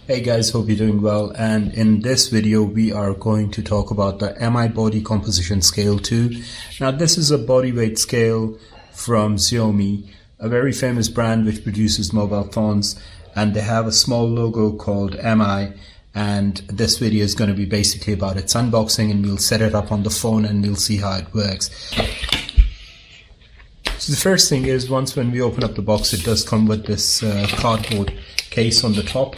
Hey guys, hope you're doing well, and in this video we are going to talk about the MI Body Composition Scale 2. Now this is a body weight scale from XIAOMI, a very famous brand which produces mobile phones, and they have a small logo called MI, and this video is going to be basically about its unboxing, and we'll set it up on the phone and we'll see how it works. So the first thing is, when we open up the box, it does come with this cardboard case on the top.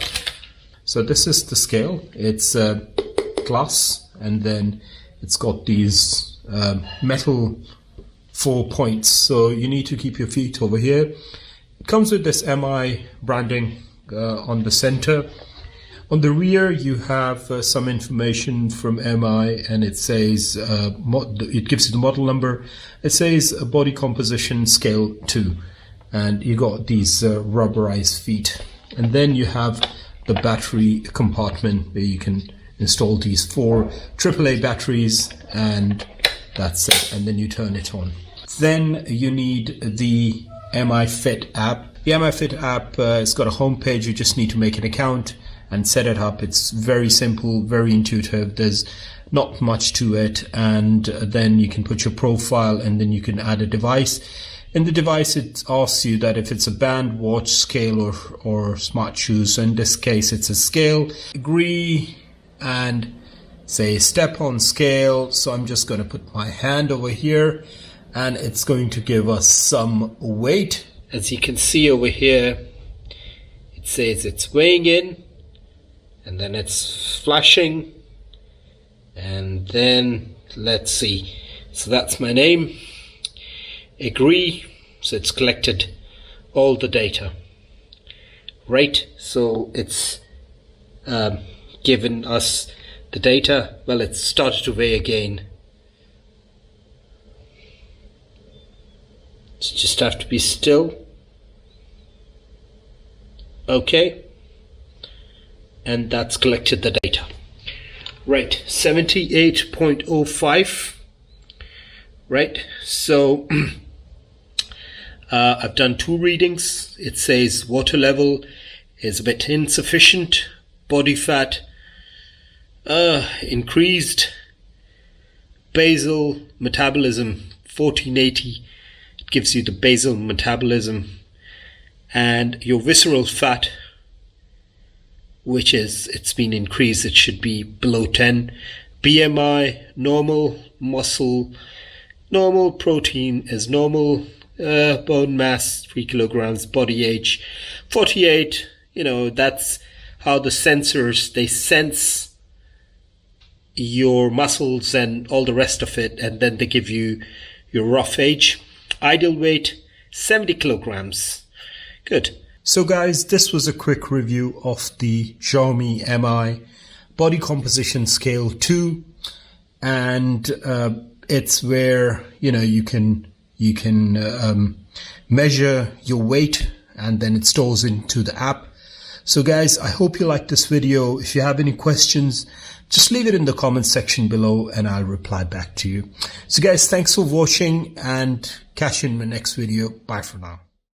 So this is the scale. It's glass, and then it's got these metal 4 points. So you need to keep your feet over here. It comes with this MI branding on the center. On the rear, you have some information from MI, and it says, it gives you the model number. It says Body Composition Scale 2, and you got these rubberized feet. And then you have the battery compartment where you can install these 4 AAA batteries, and that's it. And then you turn it on. Then you need the MI Fit app. The MI Fit app has got a home page. You just need to make an account and set it up. It's very simple, very intuitive. There's not much to it, and then you can put your profile, and then you can add a device. In the device, it asks you that if it's a band, watch, scale, or smart shoes. So in this case, it's a scale. Agree and say step on scale. So I'm just going to put my hand over here, and it's going to give us some weight. As you can see over here, it says it's weighing in, and then it's flashing, and then let's see. So that's my name. Agree. So it's collected all the data. Right. So it's given us the data. Well, it's started to weigh again. So just have to be still. Okay. And that's collected the data. Right, 78.05. Right, so I've done 2 readings. It says water level is a bit insufficient, body fat increased, basal metabolism 1480. It gives you the basal metabolism, and your visceral fat, which is, it's been increased, it should be below 10. BMI, normal. Muscle, normal. Protein is normal. Bone mass, 3 kilograms. Body age, 48. You know, that's how the sensors, they sense your muscles and all the rest of it, and then they give you your rough age. Ideal weight, 70 kilograms. Good. So guys, this was a quick review of the XIAOMI MI Body Composition Scale 2, and it's where you can measure your weight, and then it stores into the app. So guys, I hope you liked this video. If you have any questions, just leave it in the comments section below, and I'll reply back to you. So guys, thanks for watching, and catch you in my next video. Bye for now.